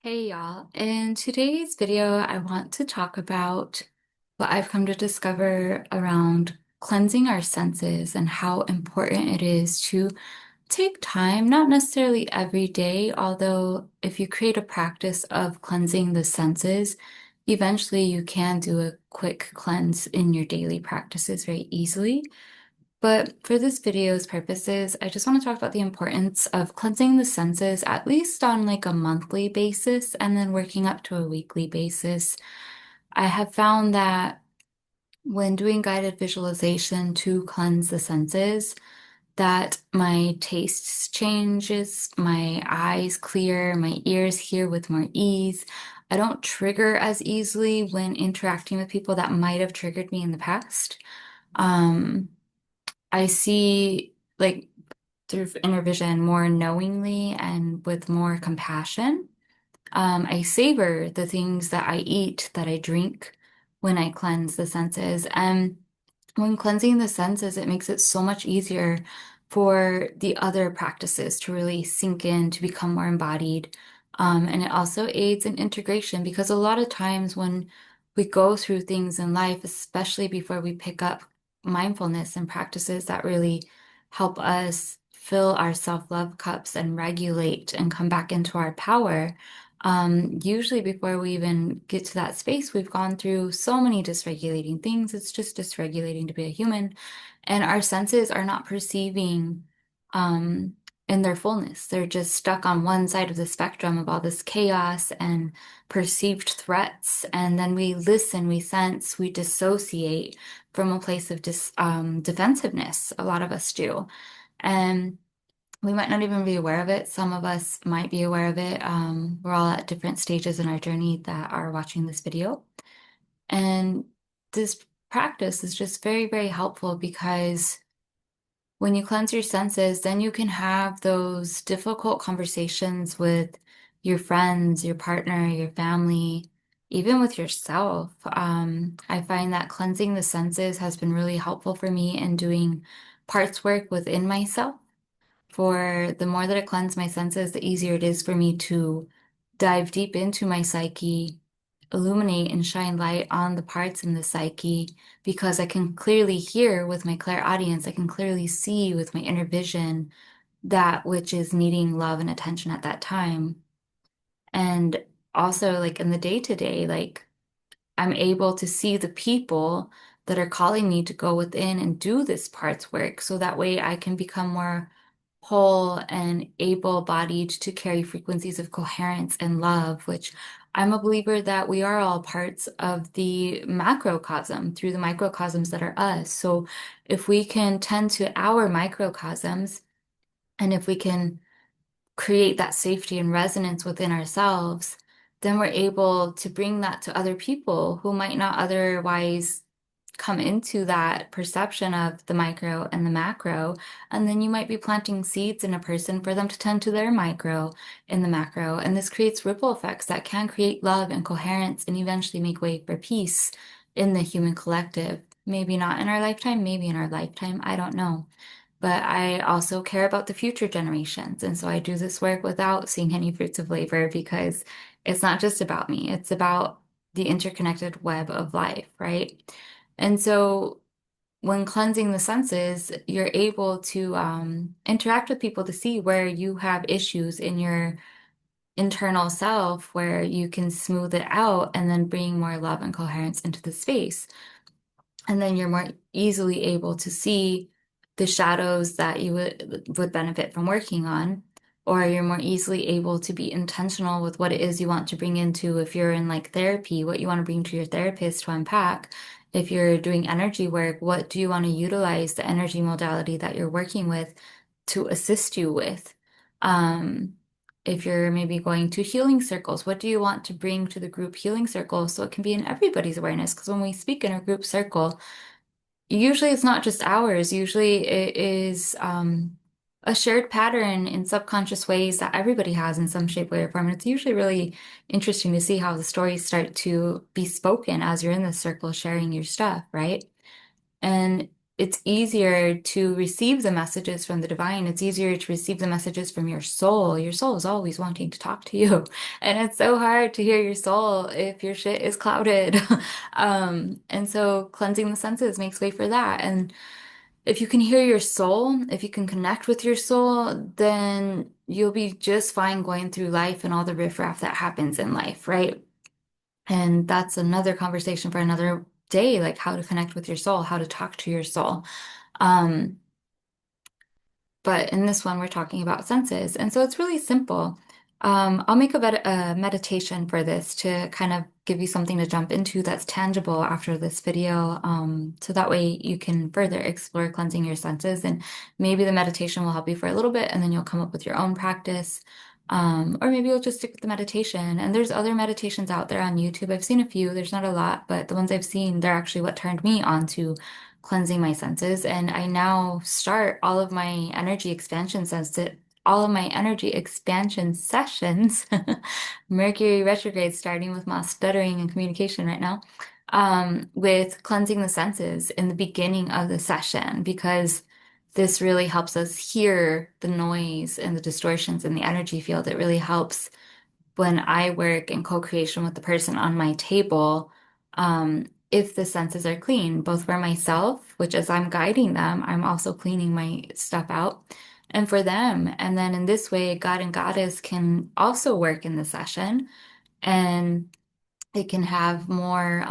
Hey y'all. In today's video, I want to talk about what I've come to discover around cleansing our senses and how important it is to take time, not necessarily every day, although if you create a practice of cleansing the senses, eventually you can do a quick cleanse in your daily practices very easily. But for this video's purposes, I just want to talk about the importance of cleansing the senses at least on like a monthly basis and then working up to a weekly basis. I have found that when doing guided visualization to cleanse the senses, that my tastes changes, my eyes clear, my ears hear with more ease. I don't trigger as easily when interacting with people that might have triggered me in the past. Um, I see like through inner vision more knowingly and with more compassion. I savor the things that I eat, that I drink when I cleanse the senses. And when cleansing the senses, it makes it so much easier for the other practices to really sink in, to become more embodied. And it also aids in integration because a lot of times when we go through things in life, especially before we pick up mindfulness and practices that really help us fill our self-love cups and regulate and come back into our power. Usually before we even get to that space, we've gone through so many dysregulating things. It's just dysregulating to be a human. And our senses are not perceiving um, in their fullness. They're just stuck on one side of the spectrum of all this chaos and perceived threats. And then we listen, we sense, we dissociate from a place of defensiveness. A lot of us do. And we might not even be aware of it. Some of us might be aware of it. We're all at different stages in our journey that are watching this video. And this practice is just very, very helpful because when you cleanse your senses, then you can have those difficult conversations with your friends, your partner, your family, even with yourself. I find that cleansing the senses has been really helpful for me in doing parts work within myself. For the more that I cleanse my senses, the easier it is for me to dive deep into my psyche, illuminate and shine light on the parts in the psyche, because I can clearly hear with my clairaudience, I can clearly see with my inner vision that which is needing love and attention at that time. And also, like in the day to day, like I'm able to see the people that are calling me to go within and do this parts work so that way I can become more whole and able-bodied to carry frequencies of coherence and love, which I'm a believer that we are all parts of the macrocosm through the microcosms that are us. So if we can tend to our microcosms and if we can create that safety and resonance within ourselves, then we're able to bring that to other people who might not otherwise come into that perception of the micro and the macro. And then you might be planting seeds in a person for them to tend to their micro in the macro. And this creates ripple effects that can create love and coherence and eventually make way for peace in the human collective. Maybe not in our lifetime, maybe in our lifetime, I don't know. But I also care about the future generations. And so I do this work without seeing any fruits of labor because it's not just about me, it's about the interconnected web of life, right? And so when cleansing the senses, you're able to interact with people to see where you have issues in your internal self, where you can smooth it out and then bring more love and coherence into the space. And then you're more easily able to see the shadows that you would benefit from working on, or you're more easily able to be intentional with what it is you want to bring into if you're in like therapy, what you want to bring to your therapist to unpack. If you're doing energy work, what do you want to utilize the energy modality that you're working with to assist you with? Um, if you're maybe going to healing circles, what do you want to bring to the group healing circle so it can be in everybody's awareness? Because when we speak in a group circle, usually it's not just ours. Usually it is a shared pattern in subconscious ways that everybody has in some shape, way, or form. And it's usually really interesting to see how the stories start to be spoken as you're in the circle sharing your stuff, right? And it's easier to receive the messages from the divine. It's easier to receive the messages from your soul. Your soul is always wanting to talk to you. And it's so hard to hear your soul if your shit is clouded. And so cleansing the senses makes way for that. And if you can hear your soul, if you can connect with your soul, then you'll be just fine going through life and all the riffraff that happens in life, right? And that's another conversation for another day, like how to connect with your soul, how to talk to your soul. Um, but in this one, we're talking about senses. And so it's really simple. I'll make a meditation for this to kind of give you something to jump into that's tangible after this video. So that way you can further explore cleansing your senses. And maybe the meditation will help you for a little bit and then you'll come up with your own practice. Or maybe you'll just stick with the meditation. And there's other meditations out there on YouTube. I've seen a few, there's not a lot, but the ones I've seen, they're actually what turned me on to cleansing my senses. And I now start all of my energy expansion sessions, Mercury retrograde starting with my stuttering and communication right now, with cleansing the senses in the beginning of the session, because this really helps us hear the noise and the distortions in the energy field. It really helps when I work in co-creation with the person on my table, if the senses are clean, both for myself, which as I'm guiding them, I'm also cleaning my stuff out, and for them. And then in this way, God and Goddess can also work in the session and it can have more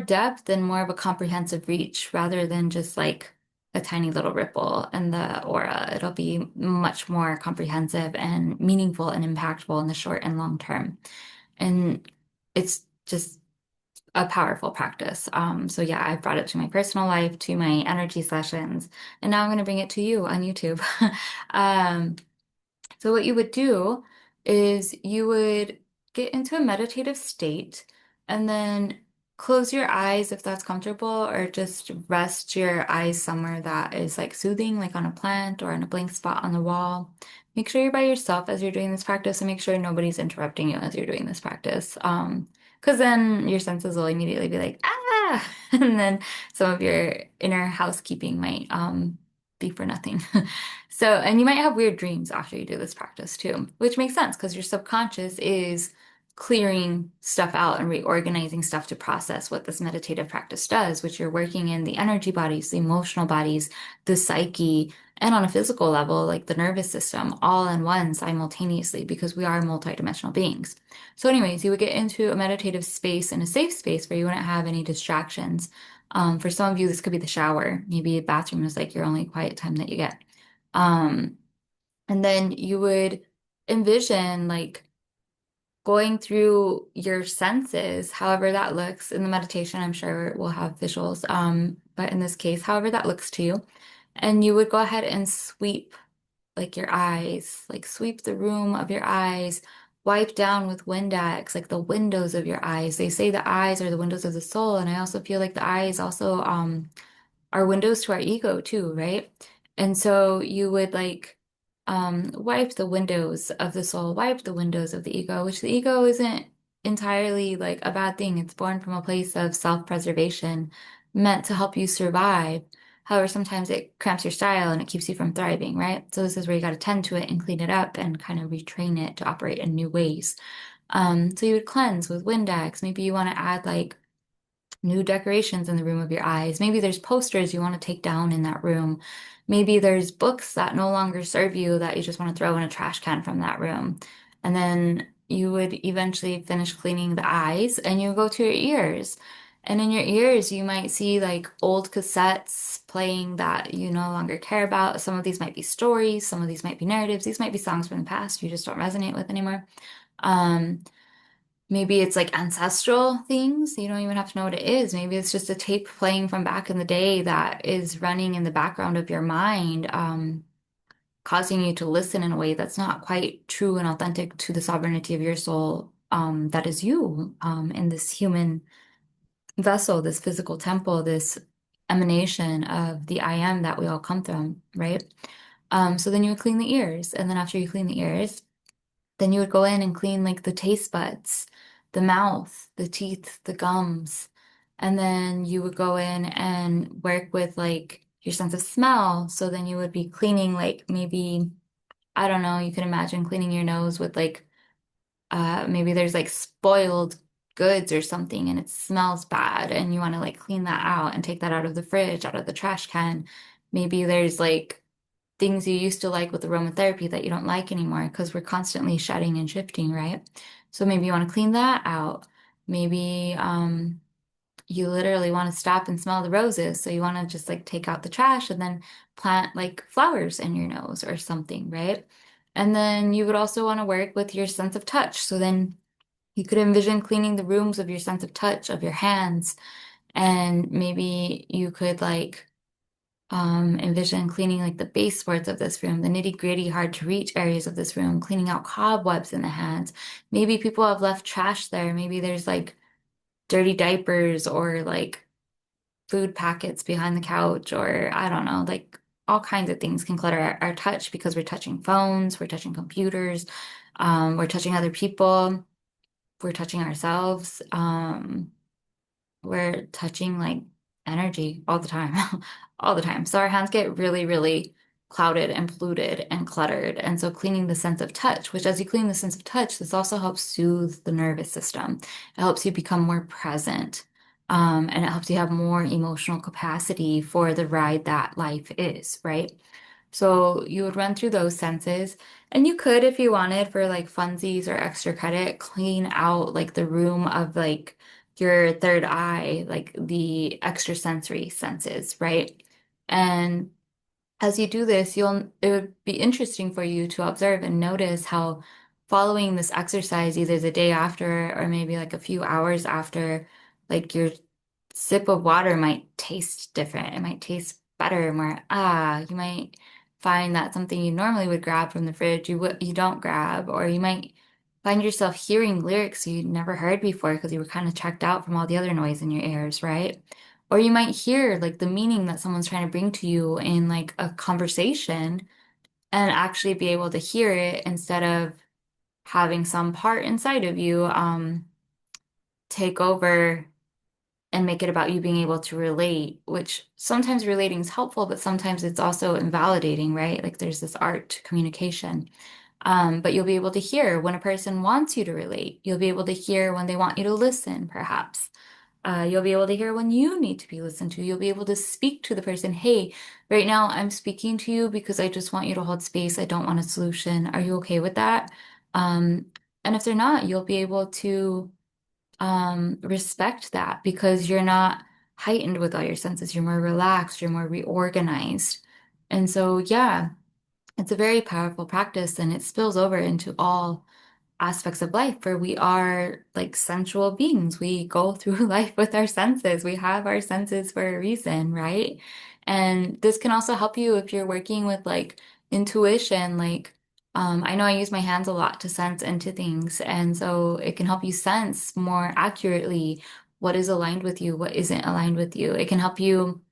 depth and more of a comprehensive reach rather than just like a tiny little ripple in the aura. It'll be much more comprehensive and meaningful and impactful in the short and long term. And it's just a powerful practice. So yeah, I've brought it to my personal life, to my energy sessions, and now I'm going to bring it to you on YouTube. Um, so what you would do is you would get into a meditative state and then close your eyes if that's comfortable, or just rest your eyes somewhere that is like soothing, like on a plant or in a blank spot on the wall. Make sure you're by yourself as you're doing this practice and make sure nobody's interrupting you as you're doing this practice. Because then your senses will immediately be like, ah, and then some of your inner housekeeping might be for nothing. So, and you might have weird dreams after you do this practice too, which makes sense because your subconscious is clearing stuff out and reorganizing stuff to process what this meditative practice does, which you're working in the energy bodies, the emotional bodies, the psyche, and on a physical level, like the nervous system, all in one simultaneously because we are multidimensional beings. So, anyways, you would get into a meditative space and a safe space where you wouldn't have any distractions. For some of you, this could be the shower. Maybe a bathroom is like your only quiet time that you get. Um, and then you would envision like going through your senses, however that looks in the meditation. I'm sure we'll have visuals. But in this case, however that looks to you. And you would go ahead and sweep like your eyes, like sweep the room of your eyes, wipe down with Windex, like the windows of your eyes. They say the eyes are the windows of the soul. And I also feel like the eyes also, are windows to our ego too, right? And so you would like wipe the windows of the soul, wipe the windows of the ego, which the ego isn't entirely like a bad thing. It's born from a place of self-preservation, meant to help you survive. However, sometimes it cramps your style and it keeps you from thriving, right? So this is where you got to tend to it and clean it up and kind of retrain it to operate in new ways. So you would cleanse with Windex. Maybe you want to add like new decorations in the room of your eyes. Maybe there's posters you want to take down in that room. Maybe there's books that no longer serve you that you just want to throw in a trash can from that room. And then you would eventually finish cleaning the eyes and you go to your ears. And in your ears, you might see like old cassettes playing that you no longer care about. Some of these might be stories, some of these might be narratives, these might be songs from the past you just don't resonate with anymore. Um, Maybe it's like ancestral things. You don't even have to know what it is. Maybe it's just a tape playing from back in the day that is running in the background of your mind, causing you to listen in a way that's not quite true and authentic to the sovereignty of your soul, that is you, in this human vessel, this physical temple, this emanation of the I am that we all come from, right? So then you would clean the ears. And then after you clean the ears, then you would go in and clean like the taste buds, the mouth, the teeth, the gums. And then you would go in and work with like your sense of smell. So then you would be cleaning like maybe, I don't know, you can imagine cleaning your nose with like maybe there's like spoiled goods or something and it smells bad and you want to like clean that out and take that out of the fridge, out of the trash can. Maybe there's like things you used to like with aromatherapy that you don't like anymore because we're constantly shedding and shifting, right? So maybe you want to clean that out. Maybe you literally want to stop and smell the roses. So you want to just like take out the trash and then plant like flowers in your nose or something, right? And then you would also want to work with your sense of touch. So then you could envision cleaning the rooms of your sense of touch, of your hands, and maybe you could like envision cleaning like the baseboards of this room, the nitty-gritty, hard to reach areas of this room, cleaning out cobwebs in the hands. Maybe people have left trash there. Maybe there's like dirty diapers or like food packets behind the couch, or I don't know, like all kinds of things can clutter our touch because we're touching phones, we're touching computers, we're touching other people, we're touching ourselves. We're touching like energy all the time, all the time. So our hands get really, really clouded and polluted and cluttered. And so cleaning the sense of touch, which as you clean the sense of touch, this also helps soothe the nervous system. It helps you become more present. And it helps you have more emotional capacity for the ride that life is, right? So you would run through those senses. And you could, if you wanted, for like funsies or extra credit, clean out like the room of like your third eye, like the extrasensory senses, right? And as you do this, it would be interesting for you to observe and notice how following this exercise, either the day after or maybe like a few hours after, like your sip of water might taste different. It might taste better, more, you might find that something you normally would grab from the fridge, you don't grab, or you might find yourself hearing lyrics you'd never heard before because you were kind of checked out from all the other noise in your ears, right? Or you might hear like the meaning that someone's trying to bring to you in like a conversation and actually be able to hear it instead of having some part inside of you take over and make it about you being able to relate, which sometimes relating is helpful, but sometimes it's also invalidating, right? Like there's this art to communication. But you'll be able to hear when a person wants you to relate. You'll be able to hear when they want you to listen, perhaps. You'll be able to hear when you need to be listened to. You'll be able to speak to the person. Hey, right now I'm speaking to you because I just want you to hold space. I don't want a solution. Are you okay with that? Um, and if they're not, you'll be able to respect that because you're not heightened with all your senses. You're more relaxed. You're more reorganized. And so, yeah, it's a very powerful practice and it spills over into all aspects of life where we are like sensual beings. We go through life with our senses. We have our senses for a reason, right? And this can also help you if you're working with like intuition, like I know I use my hands a lot to sense into things, and so it can help you sense more accurately what is aligned with you, what isn't aligned with you. It can help you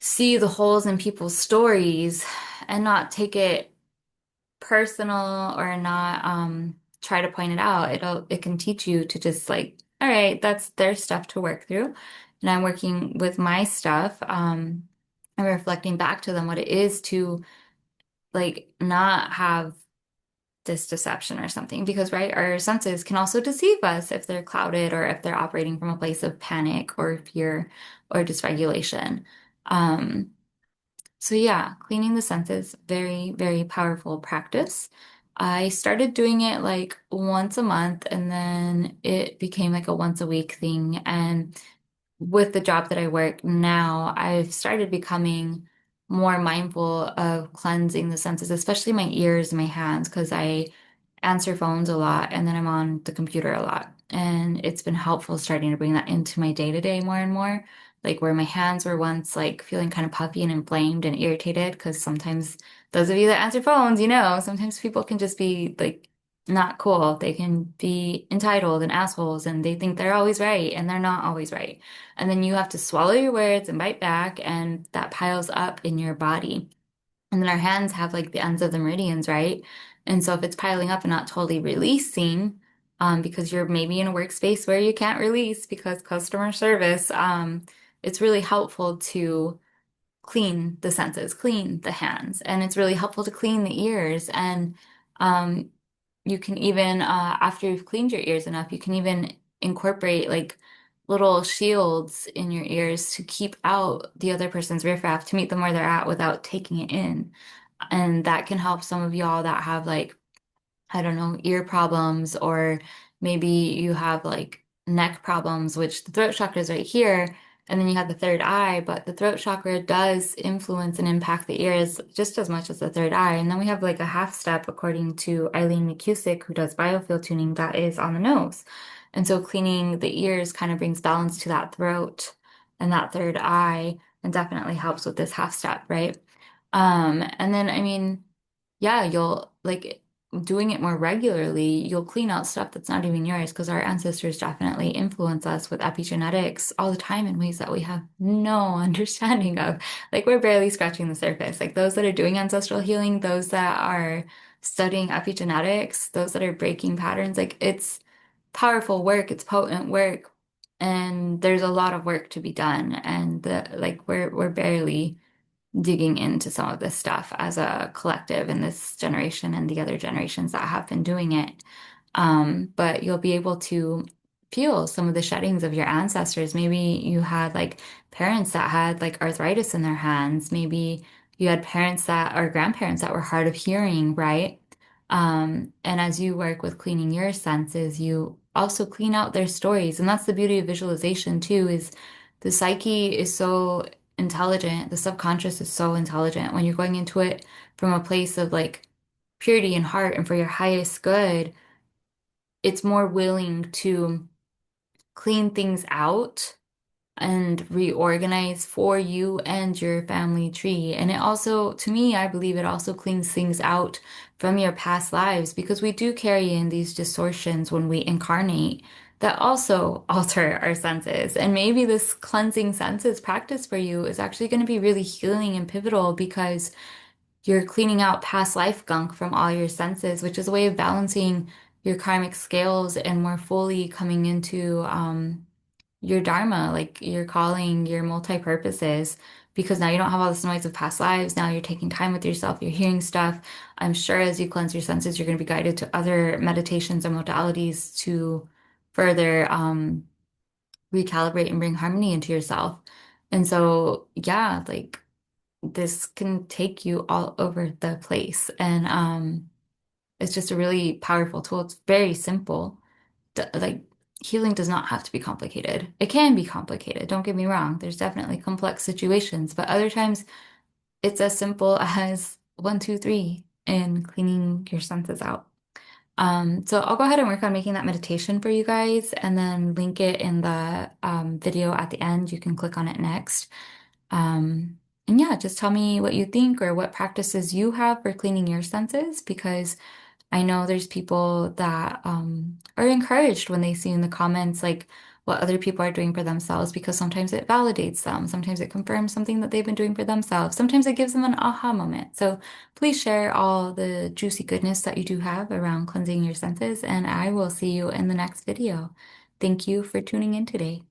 see the holes in people's stories and not take it personal or not try to point it out. It can teach you to just like, all right, that's their stuff to work through. And I'm working with my stuff, and reflecting back to them what it is to like not have this deception or something. Because right, our senses can also deceive us if they're clouded or if they're operating from a place of panic or fear or dysregulation. Um, so yeah, cleaning the senses, very, very powerful practice. I started doing it like once a month and then it became like a once a week thing. And with the job that I work now, I've started becoming more mindful of cleansing the senses, especially my ears and my hands, because I answer phones a lot and then I'm on the computer a lot. And it's been helpful starting to bring that into my day to day more and more. Like where my hands were once like feeling kind of puffy and inflamed and irritated, because sometimes those of you that answer phones, sometimes people can just be like not cool. They can be entitled and assholes and they think they're always right and they're not always right. And then you have to swallow your words and bite back, and that piles up in your body. And then our hands have like the ends of the meridians, right? And so if it's piling up and not totally releasing, because you're maybe in a workspace where you can't release because customer service. It's really helpful to clean the senses, clean the hands, and it's really helpful to clean the ears. And um, you can even, after you've cleaned your ears enough, you can even incorporate like little shields in your ears to keep out the other person's riffraff to meet them where they're at without taking it in. And that can help some of y'all that have like I don't know, ear problems, or maybe you have like neck problems, which the throat chakra is right here, and then you have the third eye, but the throat chakra does influence and impact the ears just as much as the third eye. And then we have like a half step, according to Eileen McCusick, who does biofield tuning, that is on the nose. And so cleaning the ears kind of brings balance to that throat and that third eye, and definitely helps with this half step, right? And then I mean, yeah, you'll like doing it more regularly, you'll clean out stuff that's not even yours because our ancestors definitely influence us with epigenetics all the time in ways that we have no understanding of. Like we're barely scratching the surface. Like those that are doing ancestral healing, those that are studying epigenetics, those that are breaking patterns, like it's powerful work, it's potent work, and there's a lot of work to be done. And like we're barely digging into some of this stuff as a collective in this generation and the other generations that have been doing it. But you'll be able to feel some of the sheddings of your ancestors. Maybe you had like parents that had like arthritis in their hands. Maybe you had parents that or grandparents that were hard of hearing, right? And as you work with cleaning your senses, you also clean out their stories. And that's the beauty of visualization too, is the psyche is so intelligent. The subconscious is so intelligent when you're going into it from a place of like purity and heart and for your highest good. It's more willing to clean things out and reorganize for you and your family tree. And it also, to me, I believe it also cleans things out from your past lives because we do carry in these distortions when we incarnate that also alter our senses. And maybe this cleansing senses practice for you is actually going to be really healing and pivotal because you're cleaning out past life gunk from all your senses, which is a way of balancing your karmic scales and more fully coming into your dharma, like your calling, your multi-purposes, because now you don't have all this noise of past lives. Now you're taking time with yourself, you're hearing stuff. I'm sure as you cleanse your senses, you're going to be guided to other meditations and modalities to further recalibrate and bring harmony into yourself. And so, yeah, like this can take you all over the place. And it's just a really powerful tool. It's very simple. Like healing does not have to be complicated. It can be complicated, don't get me wrong. There's definitely complex situations, but other times it's as simple as one, two, three, and cleaning your senses out. So I'll go ahead and work on making that meditation for you guys and then link it in the video at the end. You can click on it next. And yeah, just tell me what you think or what practices you have for cleaning your senses because I know there's people that are encouraged when they see in the comments like what other people are doing for themselves because sometimes it validates them. Sometimes it confirms something that they've been doing for themselves. Sometimes it gives them an aha moment. So please share all the juicy goodness that you do have around cleansing your senses, and I will see you in the next video. Thank you for tuning in today.